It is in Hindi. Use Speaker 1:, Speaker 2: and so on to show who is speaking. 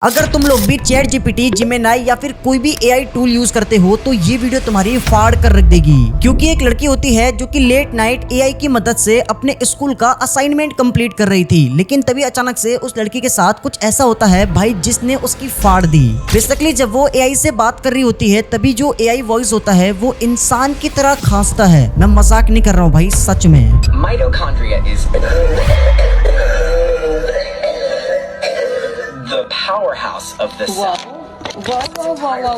Speaker 1: अगर तुम लोग भी चैट जीपीटी, जेमिनी या फिर कोई भी एआई टूल यूज करते हो तो ये वीडियो तुम्हारी फाड़ कर रख देगी। क्योंकि एक लड़की होती है जो कि लेट नाइट एआई की मदद से अपने स्कूल का असाइनमेंट कंप्लीट कर रही थी, लेकिन तभी अचानक से उस लड़की के साथ कुछ ऐसा होता है भाई जिसने उसकी फाड़ दी। बेसिकली जब वो एआई से बात कर रही होती है तभी जो एआई वॉइस होता है वो इंसान की तरह खांसता है। मैं मजाक नहीं कर रहा हूँ भाई, सच में।
Speaker 2: Mitochondria is the powerhouse of the cell.
Speaker 3: Whoa, whoa, whoa, whoa, whoa.